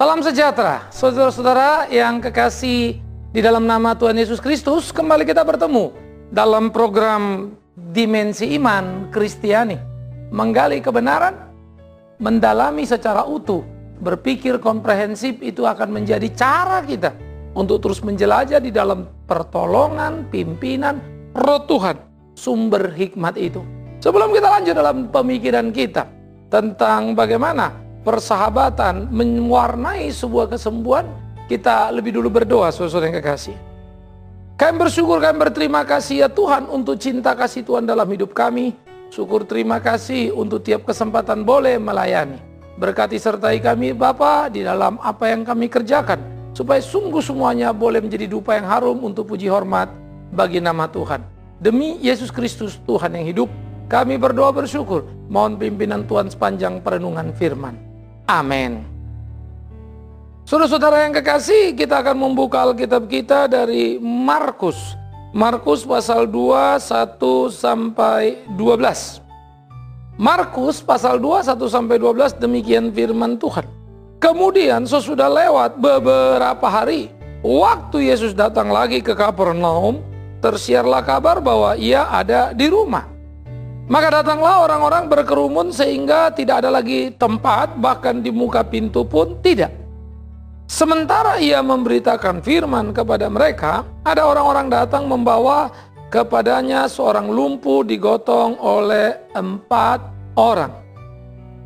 Salam sejahtera, saudara-saudara yang kekasih di dalam nama Tuhan Yesus Kristus. Kembali kita bertemu dalam program Dimensi Iman Kristiani. Menggali kebenaran, mendalami secara utuh, berpikir komprehensif itu akan menjadi cara kita untuk terus menjelajah di dalam pertolongan, pimpinan, Roh Tuhan, sumber hikmat itu. Sebelum kita lanjut dalam pemikiran kita tentang bagaimana persahabatan mewarnai sebuah kesembuhan, kita lebih dulu berdoa, saudara yang kekasih. Kami bersyukur, kami berterima kasih ya Tuhan untuk cinta kasih Tuhan dalam hidup kami. Syukur terima kasih untuk tiap kesempatan boleh melayani. Berkati sertai kami Bapa di dalam apa yang kami kerjakan, supaya sungguh semuanya boleh menjadi dupa yang harum untuk puji hormat bagi nama Tuhan. Demi Yesus Kristus Tuhan yang hidup, kami berdoa bersyukur. Mohon pimpinan Tuhan sepanjang perenungan firman. Amin. Saudara-saudara yang kekasih, kita akan membuka Alkitab kita dari Markus. Markus pasal 2, 1 sampai 12. Markus pasal 2, 1 sampai 12, demikian firman Tuhan. Kemudian sesudah lewat beberapa hari, waktu Yesus datang lagi ke Kapernaum, tersiarlah kabar bahwa ia ada di rumah. Maka datanglah orang-orang berkerumun sehingga tidak ada lagi tempat, bahkan di muka pintu pun tidak. Sementara ia memberitakan firman kepada mereka, ada orang-orang datang membawa kepadanya seorang lumpuh digotong oleh 4 orang.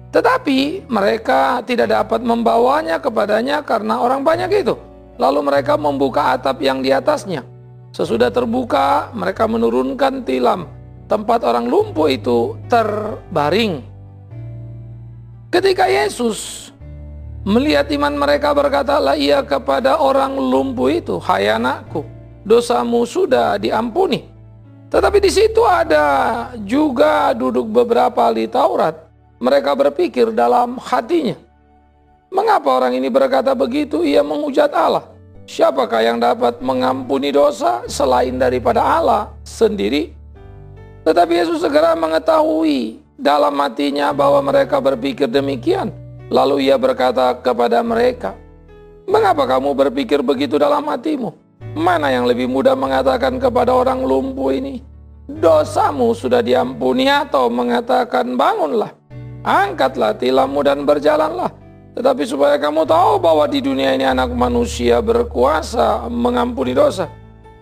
Tetapi mereka tidak dapat membawanya kepadanya karena orang banyak itu. Lalu mereka membuka atap yang di atasnya. Sesudah terbuka, mereka menurunkan tilam. Tempat orang lumpuh itu terbaring. Ketika Yesus melihat iman mereka, berkatalah ia kepada orang lumpuh itu, "Hai anakku, dosamu sudah diampuni." Tetapi di situ ada juga duduk beberapa ahli Taurat. Mereka berpikir dalam hatinya, "Mengapa orang ini berkata begitu? Ia menghujat Allah. Siapakah yang dapat mengampuni dosa selain daripada Allah sendiri?" Tetapi Yesus segera mengetahui dalam hatinya bahwa mereka berpikir demikian. Lalu ia berkata kepada mereka, "Mengapa kamu berpikir begitu dalam hatimu? Mana yang lebih mudah mengatakan kepada orang lumpuh ini, 'Dosamu sudah diampuni,' atau mengatakan, 'Bangunlah, angkatlah tilammu dan berjalanlah'? Tetapi supaya kamu tahu bahwa di dunia ini Anak Manusia berkuasa mengampuni dosa.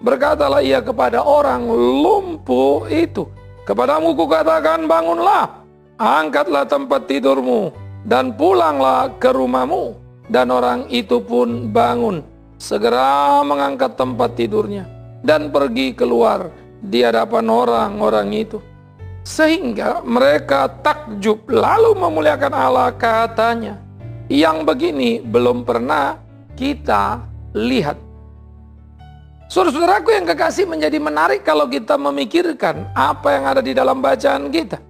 Berkatalah ia kepada orang lumpuh itu, 'Kepadamu kukatakan, bangunlah, angkatlah tempat tidurmu, dan pulanglah ke rumahmu.' Dan orang itu pun bangun, segera mengangkat tempat tidurnya, dan pergi keluar di hadapan orang-orang itu. Sehingga mereka takjub lalu memuliakan Allah, katanya, 'Yang begini belum pernah kita lihat.'" Saudara-saudaraku yang kekasih, menjadi menarik kalau kita memikirkan apa yang ada di dalam bacaan kita.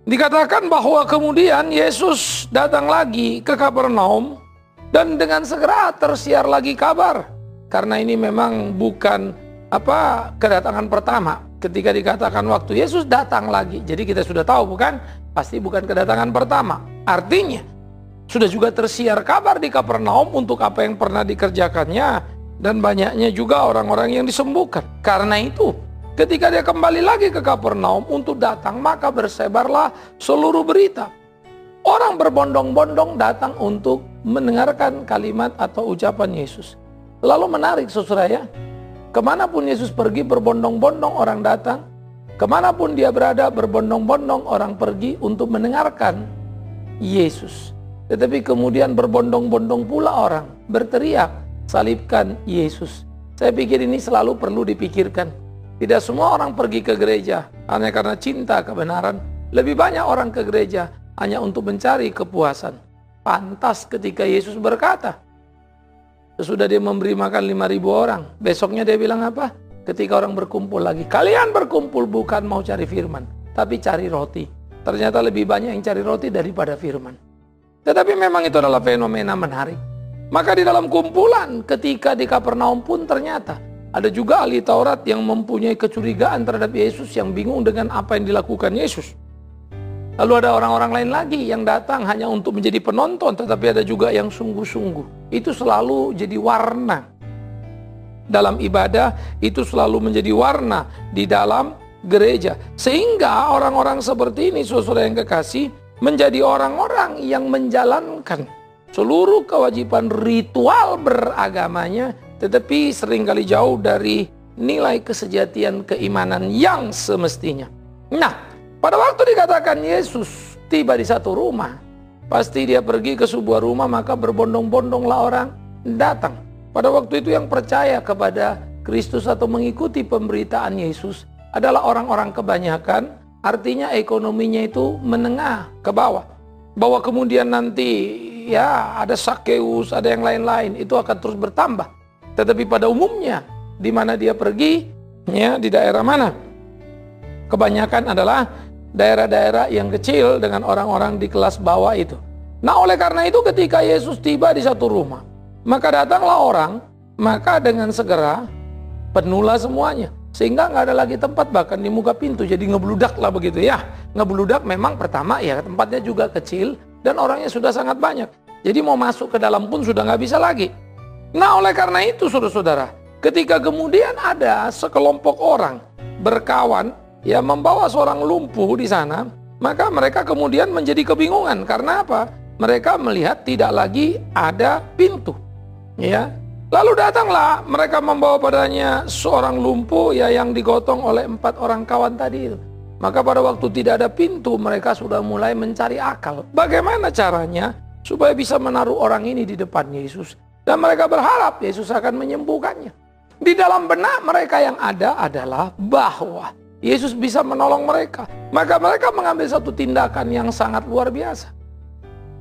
Dikatakan bahwa kemudian Yesus datang lagi ke Kapernaum dan dengan segera tersiar lagi kabar. Karena ini memang bukan kedatangan pertama. Ketika dikatakan waktu Yesus datang lagi, jadi kita sudah tahu bukan? Pasti bukan kedatangan pertama. Artinya sudah juga tersiar kabar di Kapernaum untuk apa yang pernah dikerjakannya. Dan banyaknya juga orang-orang yang disembuhkan. Karena itu, ketika dia kembali lagi ke Kapernaum untuk datang, maka bersebarlah seluruh berita. Orang berbondong-bondong datang untuk mendengarkan kalimat atau ucapan Yesus. Lalu menarik saudara ya, kemanapun Yesus pergi berbondong-bondong orang datang. Kemanapun dia berada berbondong-bondong orang pergi untuk mendengarkan Yesus. Tetapi kemudian berbondong-bondong pula orang berteriak, "Salibkan Yesus." Saya pikir ini selalu perlu dipikirkan. Tidak semua orang pergi ke gereja hanya karena cinta kebenaran. Lebih banyak orang ke gereja hanya untuk mencari kepuasan. Pantas ketika Yesus berkata, sesudah dia memberi makan 5.000 orang, besoknya dia bilang apa? Ketika orang berkumpul lagi, "Kalian berkumpul bukan mau cari firman, tapi cari roti." Ternyata lebih banyak yang cari roti daripada firman. Tetapi memang itu adalah fenomena menarik. Maka di dalam kumpulan ketika di Kapernaum pun ternyata ada juga ahli Taurat yang mempunyai kecurigaan terhadap Yesus, yang bingung dengan apa yang dilakukan Yesus. Lalu ada orang-orang lain lagi yang datang hanya untuk menjadi penonton, tetapi ada juga yang sungguh-sungguh. Itu selalu jadi warna dalam ibadah, itu selalu menjadi warna di dalam gereja. Sehingga orang-orang seperti ini, saudara yang kekasih, menjadi orang-orang yang menjalankan seluruh kewajiban ritual beragamanya, tetapi seringkali jauh dari nilai kesejatian keimanan yang semestinya. Nah, pada waktu dikatakan Yesus tiba di satu rumah, pasti dia pergi ke sebuah rumah, maka berbondong-bondonglah orang datang. Pada waktu itu yang percaya kepada Kristus atau mengikuti pemberitaan Yesus adalah orang-orang kebanyakan, artinya ekonominya itu menengah ke bawah. Bahwa kemudian nanti ya ada Sakeus, ada yang lain-lain, itu akan terus bertambah. Tetapi pada umumnya di mana dia pergi, ya di daerah mana? Kebanyakan adalah daerah-daerah yang kecil dengan orang-orang di kelas bawah itu. Nah, oleh karena itu ketika Yesus tiba di satu rumah, maka datanglah orang, maka dengan segera penuhlah semuanya. Sehingga nggak ada lagi tempat bahkan di muka pintu, jadi ngebludak lah begitu ya. Ngebludak memang pertama ya tempatnya juga kecil dan orangnya sudah sangat banyak. Jadi mau masuk ke dalam pun sudah nggak bisa lagi. Nah, oleh karena itu saudara-saudara, ketika kemudian ada sekelompok orang berkawan ya membawa seorang lumpuh di sana, maka mereka kemudian menjadi kebingungan. Karena apa? Mereka melihat tidak lagi ada pintu. Ya, lalu datanglah mereka membawa padanya seorang lumpuh ya yang digotong oleh 4 orang kawan tadi itu. Maka pada waktu tidak ada pintu, mereka sudah mulai mencari akal. Bagaimana caranya supaya bisa menaruh orang ini di depan Yesus? Dan mereka berharap Yesus akan menyembuhkannya. Di dalam benak mereka yang ada adalah bahwa Yesus bisa menolong mereka. Maka mereka mengambil satu tindakan yang sangat luar biasa.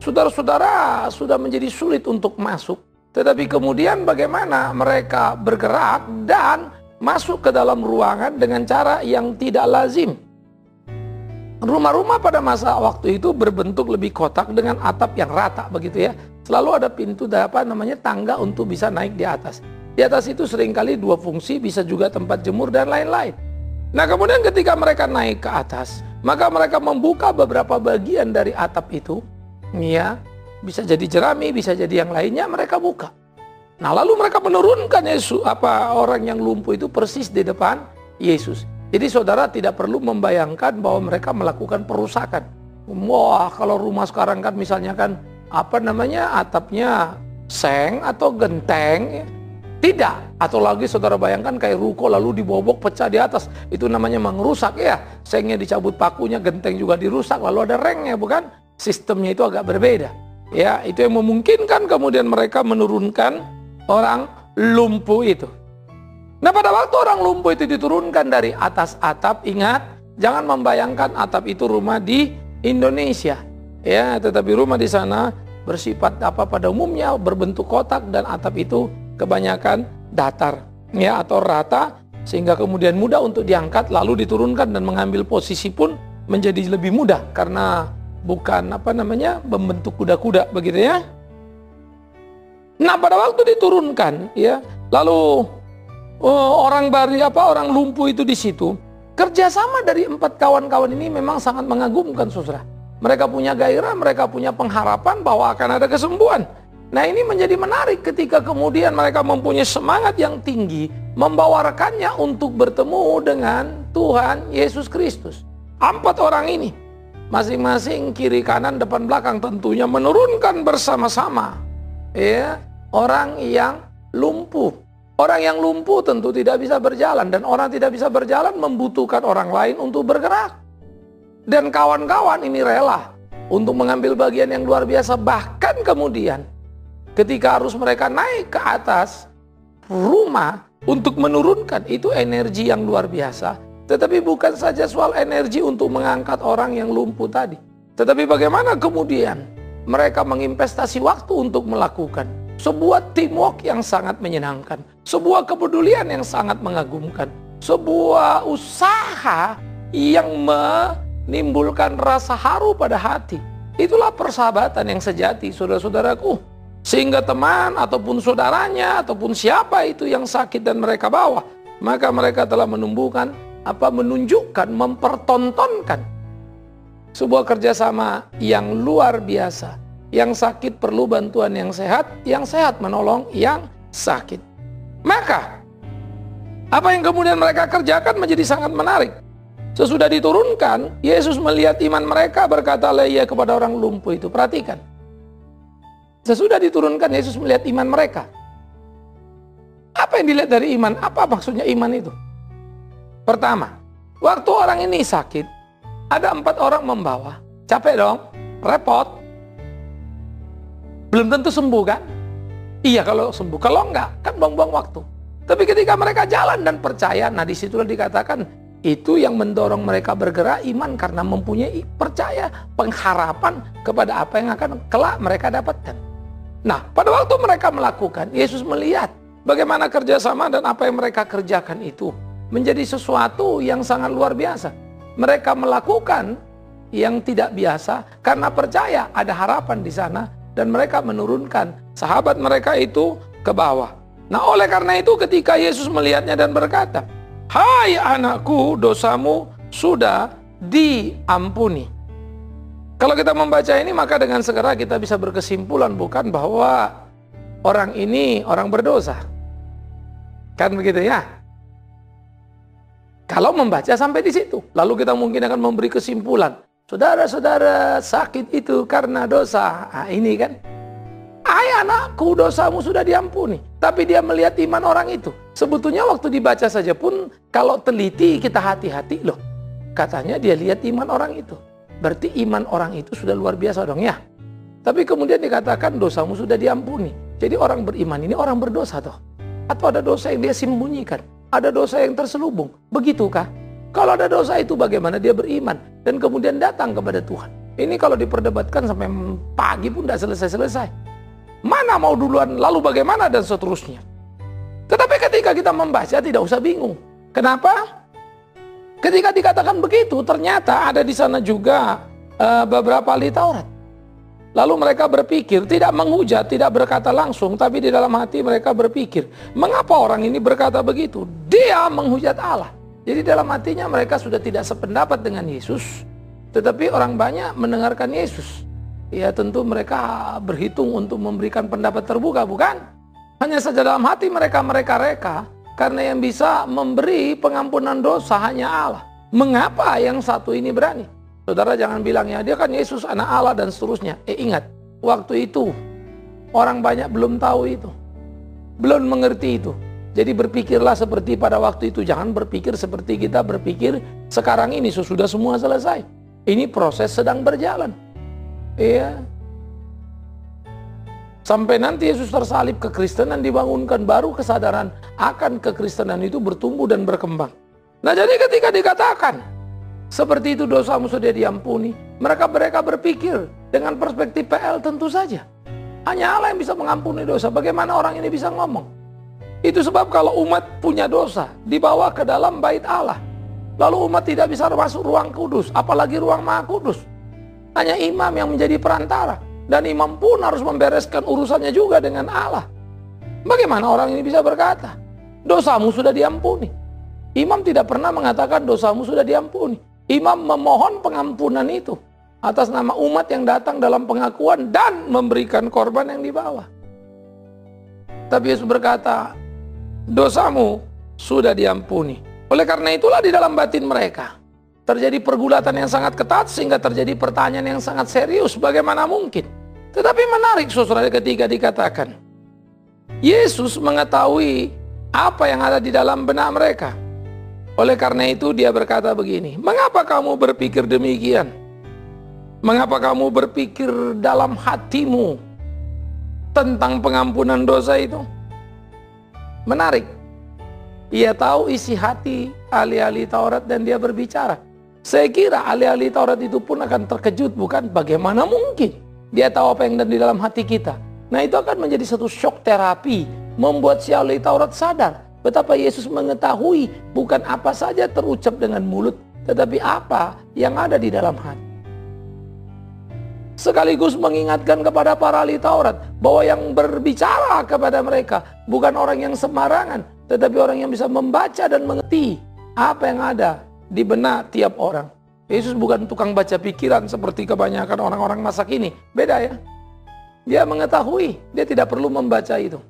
Saudara-saudara, sudah menjadi sulit untuk masuk. Tetapi kemudian bagaimana mereka bergerak dan masuk ke dalam ruangan dengan cara yang tidak lazim. Rumah-rumah pada masa waktu itu berbentuk lebih kotak dengan atap yang rata begitu ya. Selalu ada pintu tangga untuk bisa naik di atas. Di atas itu seringkali 2 fungsi, bisa juga tempat jemur dan lain-lain. Nah, kemudian ketika mereka naik ke atas, maka mereka membuka beberapa bagian dari atap itu, ya. Bisa jadi jerami, bisa jadi yang lainnya, mereka buka. Nah, lalu mereka menurunkan orang yang lumpuh itu persis di depan Yesus. Jadi saudara tidak perlu membayangkan bahwa mereka melakukan perusakan. Wah, kalau rumah sekarang kan misalnya kan atapnya seng atau genteng, ya. Tidak. Atau lagi saudara bayangkan kayak ruko lalu dibobok pecah di atas, itu namanya merusak ya. Sengnya dicabut pakunya, genteng juga dirusak, lalu ada rengnya, bukan? Sistemnya itu agak berbeda. Ya, itu yang memungkinkan kemudian mereka menurunkan orang lumpuh itu. Nah, pada waktu orang lumpuh itu diturunkan dari atas atap, ingat, jangan membayangkan atap itu rumah di Indonesia. Ya, tetapi rumah di sana bersifat pada umumnya berbentuk kotak dan atap itu kebanyakan datar, ya, atau rata, sehingga kemudian mudah untuk diangkat lalu diturunkan dan mengambil posisi pun menjadi lebih mudah karena bukan membentuk kuda-kuda begitu ya. Nah, pada waktu diturunkan ya, lalu orang lumpuh itu di situ, kerjasama dari 4 kawan-kawan ini memang sangat mengagumkan, saudara. Mereka punya gairah, mereka punya pengharapan bahwa akan ada kesembuhan. Nah, ini menjadi menarik ketika kemudian mereka mempunyai semangat yang tinggi membawa rekannya untuk bertemu dengan Tuhan Yesus Kristus. 4 orang ini masing-masing kiri kanan depan belakang tentunya menurunkan bersama-sama ya orang yang lumpuh. Orang yang lumpuh tentu tidak bisa berjalan, dan orang tidak bisa berjalan membutuhkan orang lain untuk bergerak. Dan kawan-kawan ini rela untuk mengambil bagian yang luar biasa. Bahkan kemudian ketika harus mereka naik ke atas rumah untuk menurunkan, itu energi yang luar biasa. Tetapi bukan saja soal energi untuk mengangkat orang yang lumpuh tadi, tetapi bagaimana kemudian mereka menginvestasi waktu untuk melakukan sebuah teamwork yang sangat menyenangkan, sebuah kepedulian yang sangat mengagumkan, sebuah usaha yang menimbulkan rasa haru pada hati. Itulah persahabatan yang sejati, saudara-saudaraku. Sehingga teman ataupun saudaranya ataupun siapa itu yang sakit dan mereka bawa, maka mereka telah menunjukkan, mempertontonkan sebuah kerjasama yang luar biasa. Yang sakit perlu bantuan yang sehat menolong yang sakit. Maka, apa yang kemudian mereka kerjakan menjadi sangat menarik. Sesudah diturunkan, Yesus melihat iman mereka, berkatalah ia kepada orang lumpuh itu. Perhatikan. Sesudah diturunkan, Yesus melihat iman mereka. Apa yang dilihat dari iman? Apa maksudnya iman itu? Pertama, waktu orang ini sakit, ada 4 orang membawa. Capek dong, repot. Belum tentu sembuh kan? Iya kalau sembuh, kalau enggak, kan buang-buang waktu. Tapi ketika mereka jalan dan percaya, nah disitulah dikatakan, itu yang mendorong mereka bergerak iman karena mempunyai percaya, pengharapan kepada apa yang akan kelak mereka dapatkan. Nah, pada waktu mereka melakukan, Yesus melihat bagaimana kerjasama dan apa yang mereka kerjakan itu menjadi sesuatu yang sangat luar biasa. Mereka melakukan yang tidak biasa karena percaya ada harapan di sana dan mereka menurunkan sahabat mereka itu ke bawah. Nah, oleh karena itu ketika Yesus melihatnya dan berkata, "Hai anakku, dosamu sudah diampuni." Kalau kita membaca ini, maka dengan segera kita bisa berkesimpulan bukan bahwa orang ini orang berdosa. Kan begitu ya? Kalau membaca sampai di situ, lalu kita mungkin akan memberi kesimpulan, saudara-saudara sakit itu karena dosa. Nah, ini kan, "Hai anakku, dosamu sudah diampuni." Tapi dia melihat iman orang itu. Sebetulnya waktu dibaca saja pun, kalau teliti kita hati-hati loh. Katanya dia lihat iman orang itu. Berarti iman orang itu sudah luar biasa dong ya. Tapi kemudian dikatakan dosamu sudah diampuni. Jadi orang beriman ini orang berdosa toh. Atau ada dosa yang dia sembunyikan. Ada dosa yang terselubung. Begitukah? Kalau ada dosa itu bagaimana dia beriman dan kemudian datang kepada Tuhan. Ini kalau diperdebatkan sampai pagi pun tidak selesai-selesai. Mana mau duluan, lalu bagaimana dan seterusnya. Tetapi ketika kita membaca tidak usah bingung. Kenapa? Ketika dikatakan begitu, ternyata ada di sana juga beberapa ahli Taurat. Lalu mereka berpikir, tidak menghujat, tidak berkata langsung, tapi di dalam hati mereka berpikir, mengapa orang ini berkata begitu? Dia menghujat Allah. Jadi dalam hatinya mereka sudah tidak sependapat dengan Yesus, tetapi orang banyak mendengarkan Yesus. Ya tentu mereka berhitung untuk memberikan pendapat terbuka, bukan? Hanya saja dalam hati mereka reka, karena yang bisa memberi pengampunan dosa hanya Allah. Mengapa yang satu ini berani? Saudara jangan bilang ya dia kan Yesus anak Allah dan seterusnya. Ingat, waktu itu orang banyak belum tahu itu. Belum mengerti itu. Jadi berpikirlah seperti pada waktu itu. Jangan berpikir seperti kita berpikir sekarang ini sesudah semua selesai. Ini proses sedang berjalan. Iya. Sampai nanti Yesus tersalib, kekristenan dibangunkan, baru kesadaran akan kekristenan itu bertumbuh dan berkembang. Nah jadi ketika dikatakan seperti itu dosamu sudah diampuni, mereka berpikir dengan perspektif PL tentu saja. Hanya Allah yang bisa mengampuni dosa. Bagaimana orang ini bisa ngomong? Itu sebab kalau umat punya dosa dibawa ke dalam bait Allah, lalu umat tidak bisa masuk ruang kudus, apalagi ruang maha kudus. Hanya imam yang menjadi perantara. Dan imam pun harus membereskan urusannya juga dengan Allah. Bagaimana orang ini bisa berkata, dosamu sudah diampuni? Imam tidak pernah mengatakan dosamu sudah diampuni. Imam memohon pengampunan itu atas nama umat yang datang dalam pengakuan dan memberikan korban yang dibawa. Tapi Yesus berkata, dosamu sudah diampuni. Oleh karena itulah di dalam batin mereka terjadi pergulatan yang sangat ketat sehingga terjadi pertanyaan yang sangat serius, bagaimana mungkin? Tetapi menarik saudara ketika dikatakan Yesus mengetahui apa yang ada di dalam benak mereka. Oleh karena itu dia berkata begini, mengapa kamu berpikir demikian? Mengapa kamu berpikir dalam hatimu tentang pengampunan dosa itu? Menarik. Ia tahu isi hati ahli-ahli Taurat dan dia berbicara. Saya kira ahli-ahli Taurat itu pun akan terkejut, bukan? Bagaimana mungkin dia tahu apa yang ada di dalam hati kita? Nah itu akan menjadi satu shock terapi, membuat si ahli Taurat sadar betapa Yesus mengetahui bukan apa saja terucap dengan mulut, tetapi apa yang ada di dalam hati. Sekaligus mengingatkan kepada para ahli Taurat bahwa yang berbicara kepada mereka bukan orang yang sembarangan, tetapi orang yang bisa membaca dan mengerti apa yang ada di benak tiap orang. Yesus bukan tukang baca pikiran seperti kebanyakan orang-orang masa kini. Beda ya. Dia mengetahui, dia tidak perlu membaca itu.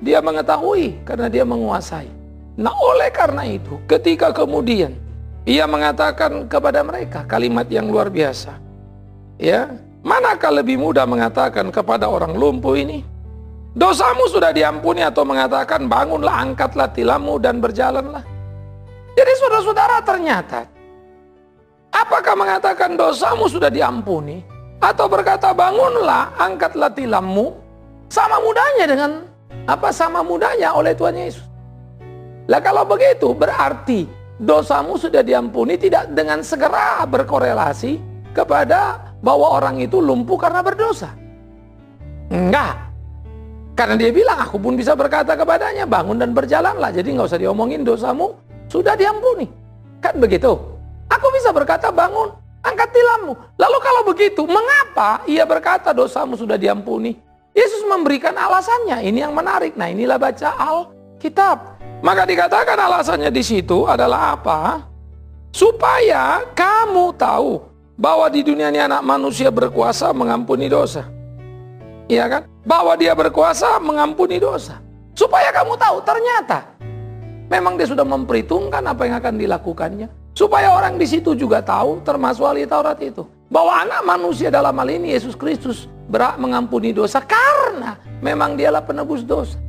Dia mengetahui karena dia menguasai. Nah, oleh karena itu, ketika kemudian ia mengatakan kepada mereka kalimat yang luar biasa. Ya, manakah lebih mudah mengatakan kepada orang lumpuh ini, dosamu sudah diampuni, atau mengatakan bangunlah, angkatlah tilammu dan berjalanlah. Jadi saudara-saudara, ternyata apakah mengatakan dosamu sudah diampuni atau berkata bangunlah, angkatlah tilammu sama mudahnya dengan sama mudahnya oleh Tuhan Yesus. Lah kalau begitu berarti dosamu sudah diampuni tidak dengan segera berkorelasi kepada bahwa orang itu lumpuh karena berdosa. Enggak. Karena dia bilang aku pun bisa berkata kepadanya bangun dan berjalanlah. Jadi nggak usah diomongin dosamu sudah diampuni. Kan begitu. Aku bisa berkata bangun, angkat tilammu. Lalu kalau begitu, mengapa ia berkata dosamu sudah diampuni? Yesus memberikan alasannya. Ini yang menarik. Nah, inilah baca Alkitab. Maka dikatakan alasannya di situ adalah apa? Supaya kamu tahu bahwa di dunia ini anak manusia berkuasa mengampuni dosa. Iya kan? Bahwa dia berkuasa mengampuni dosa. Supaya kamu tahu ternyata memang dia sudah memperhitungkan apa yang akan dilakukannya. Supaya orang di situ juga tahu, termasuk ahli Taurat itu, bahwa anak manusia dalam hal ini Yesus Kristus berhak mengampuni dosa karena memang dialah penebus dosa.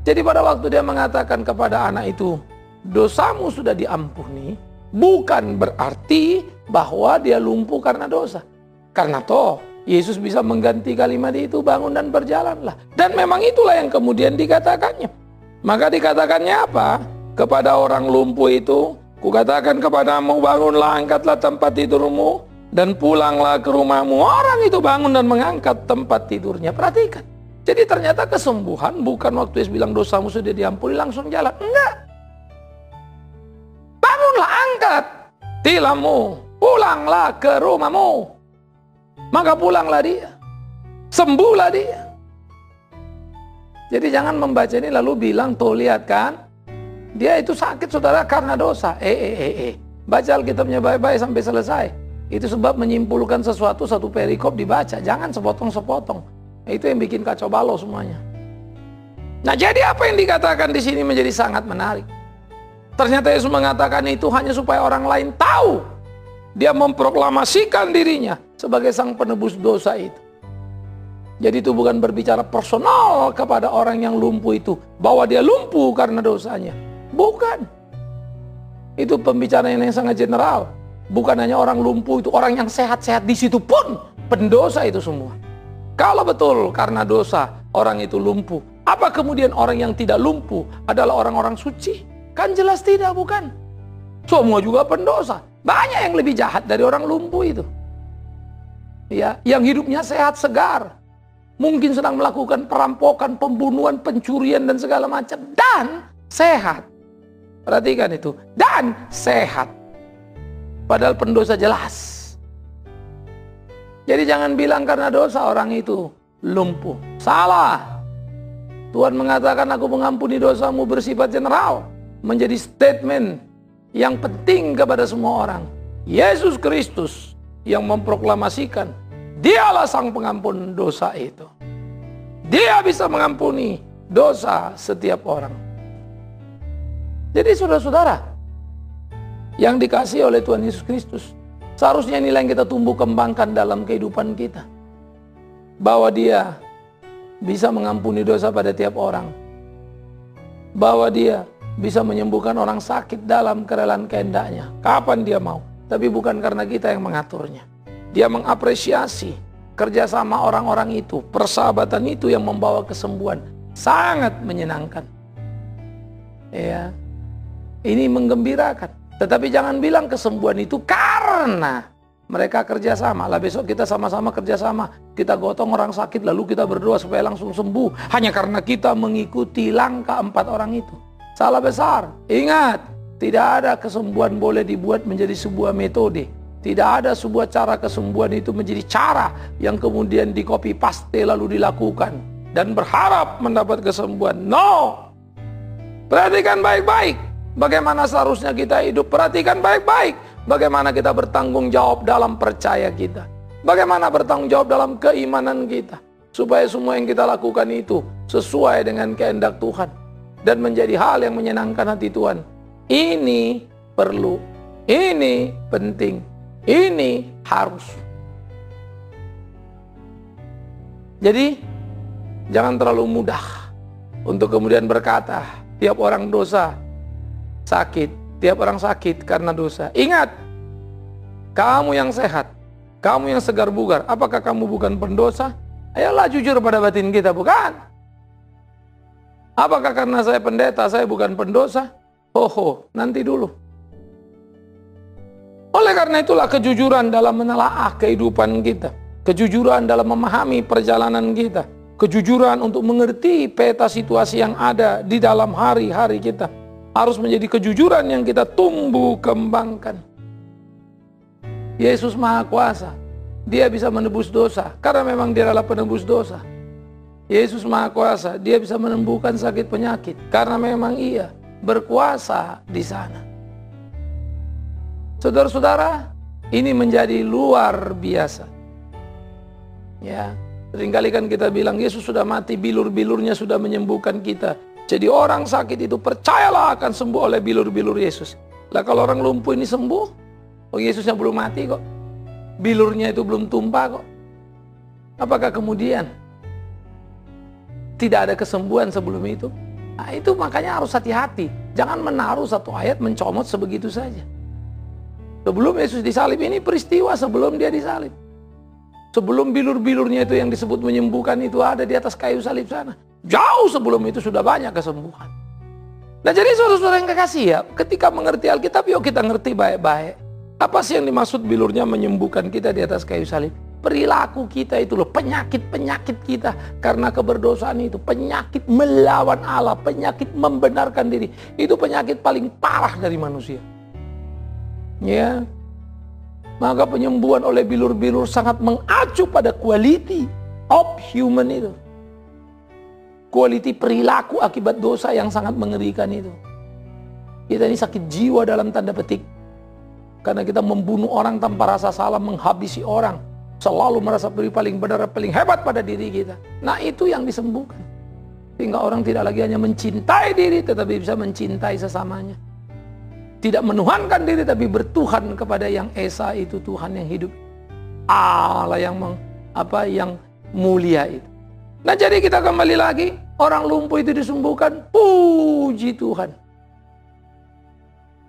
Jadi pada waktu dia mengatakan kepada anak itu, dosamu sudah diampuni, bukan berarti bahwa dia lumpuh karena dosa. Karena toh Yesus bisa mengganti kalimat itu, bangun dan berjalanlah. Dan memang itulah yang kemudian dikatakannya. Maka dikatakannya apa? Kepada orang lumpuh itu, kukatakan kepadamu, bangunlah, angkatlah tempat tidurmu, dan pulanglah ke rumahmu. Orang itu bangun dan mengangkat tempat tidurnya. Perhatikan. Jadi ternyata kesembuhan bukan waktu Yesus bilang dosamu sudah diampuni langsung jalan. Enggak. Bangunlah, angkat tilammu, pulanglah ke rumahmu. Maka pulanglah dia. Sembuhlah dia. Jadi jangan membaca ini lalu bilang, tuh lihat kan, dia itu sakit saudara karena dosa. Baca Alkitabnya baik-baik sampai selesai. Itu sebab menyimpulkan sesuatu, satu perikop dibaca. Jangan sepotong-sepotong. Itu yang bikin kacau balau semuanya. Nah, jadi apa yang dikatakan di sini menjadi sangat menarik. Ternyata Yesus mengatakan itu hanya supaya orang lain tahu. Dia memproklamasikan dirinya sebagai sang penebus dosa itu. Jadi itu bukan berbicara personal kepada orang yang lumpuh itu, bahwa dia lumpuh karena dosanya. Bukan. Itu pembicaraan yang sangat general. Bukan hanya orang lumpuh itu, orang yang sehat-sehat di situ pun pendosa itu semua. Kalau betul karena dosa orang itu lumpuh, apa kemudian orang yang tidak lumpuh adalah orang-orang suci? Kan jelas tidak, bukan? Semua juga pendosa. Banyak yang lebih jahat dari orang lumpuh itu. Ya, yang hidupnya sehat segar. Mungkin sedang melakukan perampokan, pembunuhan, pencurian dan segala macam. Dan sehat. Perhatikan itu. Dan sehat. Padahal pendosa jelas. Jadi jangan bilang karena dosa orang itu lumpuh. Salah. Tuhan mengatakan aku mengampuni dosamu bersifat general. Menjadi statement yang penting kepada semua orang. Yesus Kristus yang memproklamasikan dialah sang pengampun dosa itu. Dia bisa mengampuni dosa setiap orang. Jadi saudara-saudara yang dikasihi oleh Tuhan Yesus Kristus, seharusnya inilah yang kita tumbuh kembangkan dalam kehidupan kita. Bahwa dia bisa mengampuni dosa pada tiap orang. Bahwa dia bisa menyembuhkan orang sakit dalam kerelaan kehendaknya. Kapan dia mau. Tapi bukan karena kita yang mengaturnya. Dia mengapresiasi kerjasama orang-orang itu. Persahabatan itu yang membawa kesembuhan. Sangat menyenangkan. Ya, ini menggembirakan. Tetapi jangan bilang kesembuhan itu karena mereka kerjasama. Lah besok kita sama-sama kerjasama. Kita gotong orang sakit lalu kita berdoa supaya langsung sembuh. Hanya karena kita mengikuti langkah 4 orang itu. Salah besar. Ingat, tidak ada kesembuhan boleh dibuat menjadi sebuah metode. Tidak ada sebuah cara kesembuhan itu menjadi cara yang kemudian di copy paste lalu dilakukan. Dan berharap mendapat kesembuhan. No! Perhatikan baik-baik. Bagaimana seharusnya kita hidup. Perhatikan baik-baik. Bagaimana kita bertanggung jawab dalam percaya kita. Bagaimana bertanggung jawab dalam keimanan kita. Supaya semua yang kita lakukan itu sesuai dengan kehendak Tuhan. Dan menjadi hal yang menyenangkan hati Tuhan. Ini perlu. Ini penting. Ini harus. Jadi, jangan terlalu mudah untuk kemudian berkata, tiap orang dosa sakit, tiap orang sakit karena dosa. Ingat, kamu yang sehat, kamu yang segar bugar, apakah kamu bukan pendosa? Ayolah jujur pada batin kita, bukan? Apakah karena saya pendeta, saya bukan pendosa? Nanti dulu. Oleh karena itulah kejujuran dalam menelaah kehidupan kita, kejujuran dalam memahami perjalanan kita, kejujuran untuk mengerti peta situasi yang ada di dalam hari-hari kita harus menjadi kejujuran yang kita tumbuh kembangkan. Yesus Maha Kuasa, Dia bisa menebus dosa karena memang Dia adalah penebus dosa. Yesus Maha Kuasa, Dia bisa menyembuhkan sakit penyakit karena memang Ia berkuasa di sana. Saudara-saudara, ini menjadi luar biasa. Ya, seringkali kan kita bilang Yesus sudah mati, bilur-bilurnya sudah menyembuhkan kita. Jadi orang sakit itu percayalah akan sembuh oleh bilur-bilur Yesus. Lah kalau orang lumpuh ini sembuh, Yesusnya belum mati kok. Bilurnya itu belum tumpah kok. Apakah kemudian tidak ada kesembuhan sebelum itu? Nah itu makanya harus hati-hati. Jangan menaruh satu ayat mencomot sebegitu saja. Sebelum Yesus disalib, ini peristiwa sebelum Dia disalib. Sebelum bilur-bilurnya itu yang disebut menyembuhkan itu ada di atas kayu salib sana. Jauh sebelum itu sudah banyak kesembuhan. Nah jadi saudara-saudara yang kekasih ya, ketika mengerti Alkitab, yuk kita ngerti baik-baik. Apa sih yang dimaksud bilurnya menyembuhkan kita di atas kayu salib? Perilaku kita itu loh, penyakit-penyakit kita karena keberdosaan itu. Penyakit melawan Allah, penyakit membenarkan diri. Itu penyakit paling parah dari manusia. Ya, maka penyembuhan oleh bilur-bilur sangat mengacu pada quality of human itu. Quality perilaku akibat dosa yang sangat mengerikan itu. Kita ini sakit jiwa dalam tanda petik. Karena kita membunuh orang tanpa rasa salah, menghabisi orang. Selalu merasa paling benar, paling hebat pada diri kita. Nah itu yang disembuhkan. Sehingga orang tidak lagi hanya mencintai diri, tetapi bisa mencintai sesamanya. Tidak menuhankan diri tapi bertuhan kepada yang esa itu, Tuhan yang hidup. Allah yang yang mulia itu. Nah jadi kita kembali lagi, orang lumpuh itu disembuhkan, puji Tuhan.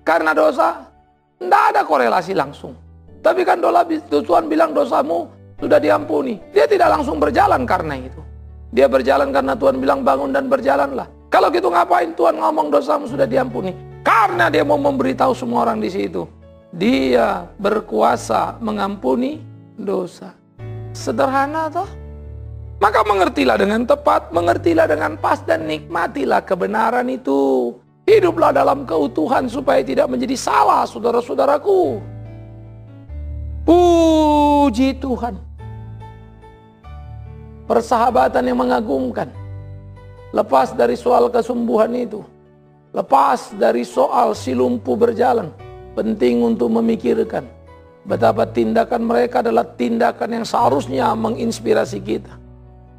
Karena dosa, tidak ada korelasi langsung. Tapi kan Tuhan bilang dosamu sudah diampuni. Dia tidak langsung berjalan karena itu. Dia berjalan karena Tuhan bilang bangun dan berjalanlah. Kalau gitu ngapain Tuhan ngomong dosamu sudah diampuni? Karena Dia mau memberitahu semua orang di situ. Dia berkuasa mengampuni dosa. Sederhana toh? Maka mengertilah dengan tepat, mengertilah dengan pas, dan nikmatilah kebenaran itu. Hiduplah dalam keutuhan supaya tidak menjadi salah, saudara-saudaraku. Puji Tuhan. Persahabatan yang mengagumkan. Lepas dari soal kesembuhan itu. Lepas dari soal si lumpuh berjalan, penting untuk memikirkan betapa tindakan mereka adalah tindakan yang seharusnya menginspirasi kita.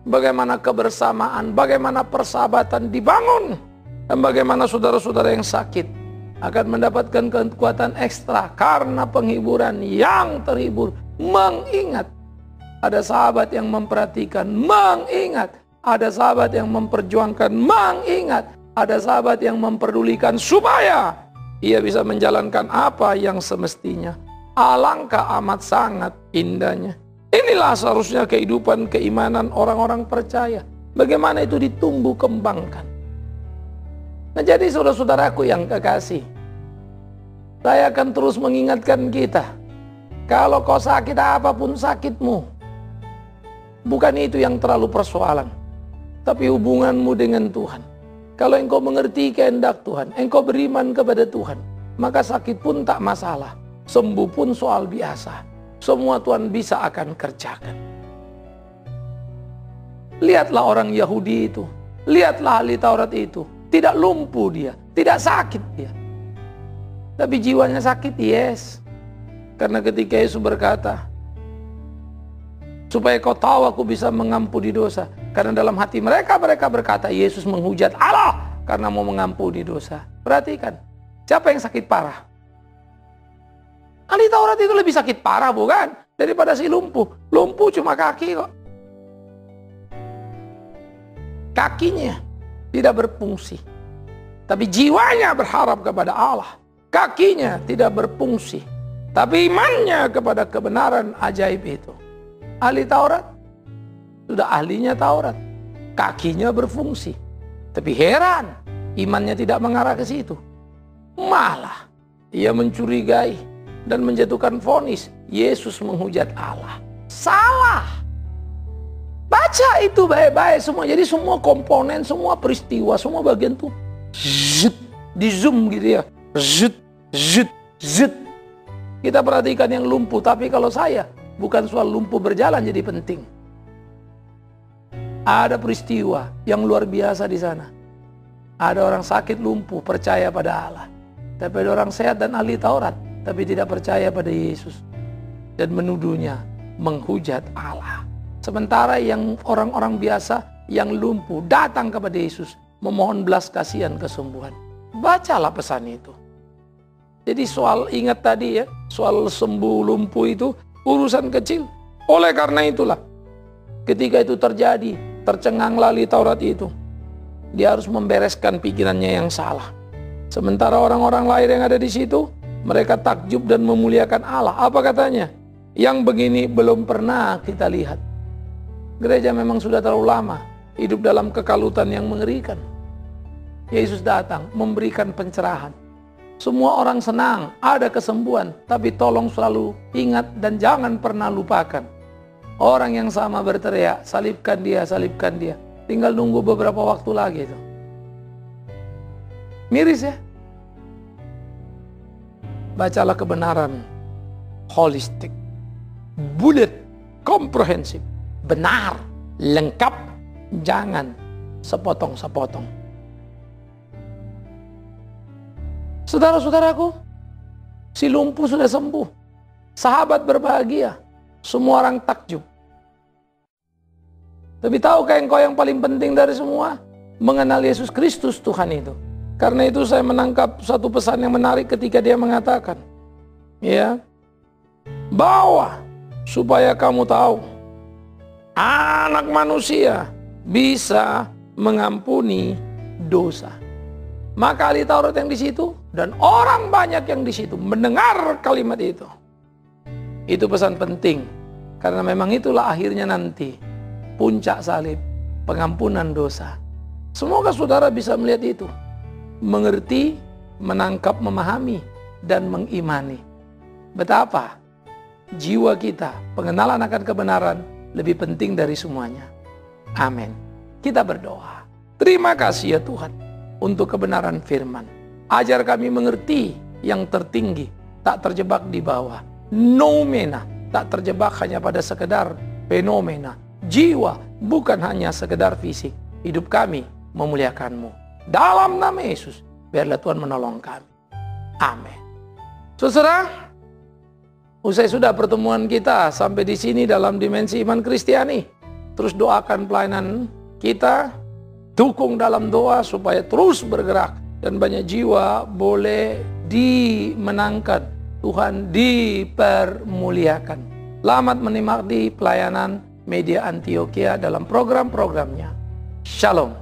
Bagaimana kebersamaan, bagaimana persahabatan dibangun, dan bagaimana saudara-saudara yang sakit akan mendapatkan kekuatan ekstra karena penghiburan yang terhibur. Mengingat ada sahabat yang memperhatikan, mengingat ada sahabat yang memperjuangkan, mengingat ada sahabat yang memperdulikan supaya ia bisa menjalankan apa yang semestinya. Alangkah amat sangat indahnya. Inilah seharusnya kehidupan keimanan orang-orang percaya. Bagaimana itu ditumbuh kembangkan. Nah jadi saudara-saudaraku yang kekasih, saya akan terus mengingatkan kita. Kalau kau sakit apapun sakitmu, bukan itu yang terlalu persoalan. Tapi hubunganmu dengan Tuhan. Kalau engkau mengerti kehendak Tuhan, engkau beriman kepada Tuhan, maka sakit pun tak masalah. Sembuh pun soal biasa. Semua Tuhan bisa akan kerjakan. Lihatlah orang Yahudi itu. Lihatlah ahli Taurat itu. Tidak lumpuh dia. Tidak sakit dia. Tapi jiwanya sakit, yes. Karena ketika Yesus berkata, supaya kau tahu aku bisa mengampuni dosa. Karena dalam hati mereka berkata, Yesus menghujat Allah karena mau mengampuni dosa. Perhatikan, siapa yang sakit parah? Ahli Taurat itu lebih sakit parah bukan? Daripada si lumpuh. Lumpuh cuma kaki kok. Kakinya tidak berfungsi. Tapi jiwanya berharap kepada Allah. Kakinya tidak berfungsi. Tapi imannya kepada kebenaran ajaib itu. Ahli Taurat. Sudah ahlinya Taurat. Kakinya berfungsi. Tapi heran. Imannya tidak mengarah ke situ. Malah ia mencurigai dan menjatuhkan vonis. Yesus menghujat Allah. Salah. Baca itu baik-baik semua. Jadi semua komponen, semua peristiwa, semua bagian tuh di zoom gitu ya. Zut. Kita perhatikan yang lumpuh. Tapi kalau saya, bukan soal lumpuh berjalan jadi penting. Ada peristiwa yang luar biasa di sana. Ada orang sakit lumpuh percaya pada Allah. Tapi ada orang sehat dan ahli Taurat, tapi tidak percaya pada Yesus. Dan menuduhnya menghujat Allah. Sementara yang orang-orang biasa yang lumpuh datang kepada Yesus memohon belas kasihan kesembuhan. Bacalah pesan itu. Jadi soal ingat tadi ya, soal sembuh lumpuh itu urusan kecil. Oleh karena itulah ketika itu terjadi, tercenganglah ahli Taurat itu. Dia harus membereskan pikirannya yang salah. Sementara orang-orang lain yang ada di situ, mereka takjub dan memuliakan Allah. Apa katanya? Yang begini belum pernah kita lihat. Gereja memang sudah terlalu lama hidup dalam kekalutan yang mengerikan. Yesus datang memberikan pencerahan. Semua orang senang, ada kesembuhan. Tapi tolong selalu ingat dan jangan pernah lupakan. Orang yang sama berteriak, salibkan dia, salibkan dia. Tinggal nunggu beberapa waktu lagi itu. Miris ya. Bacalah kebenaran holistik, bullet, komprehensif, benar, lengkap, jangan sepotong-sepotong. Saudara-saudaraku, si lumpuh sudah sembuh. Sahabat berbahagia, semua orang takjub. Tapi tahukah engkau yang paling penting dari semua? Mengenal Yesus Kristus Tuhan itu. Karena itu saya menangkap satu pesan yang menarik ketika dia mengatakan, ya, bahwa supaya kamu tahu, Anak Manusia bisa mengampuni dosa. Maka ahli Taurat yang di situ dan orang banyak yang di situ mendengar kalimat itu. Itu pesan penting, karena memang itulah akhirnya nanti puncak salib, pengampunan dosa. Semoga saudara bisa melihat itu, mengerti, menangkap, memahami, dan mengimani. Betapa jiwa kita, pengenalan akan kebenaran lebih penting dari semuanya. Amin. Kita berdoa. Terima kasih ya Tuhan untuk kebenaran firman. Ajar kami mengerti yang tertinggi, tak terjebak di bawah. Noumena, tak terjebak hanya pada sekedar fenomena. Jiwa bukan hanya sekedar fisik. Hidup kami memuliakan-Mu. Dalam nama Yesus, biarlah Tuhan menolong kami. Amin. Saudara, usai sudah pertemuan kita sampai di sini dalam dimensi iman Kristiani. Terus doakan pelayanan kita, dukung dalam doa supaya terus bergerak dan banyak jiwa boleh dimenangkan, Tuhan dipermuliakan. Selamat menikmati pelayanan Media Antioquia dalam program-programnya. Shalom.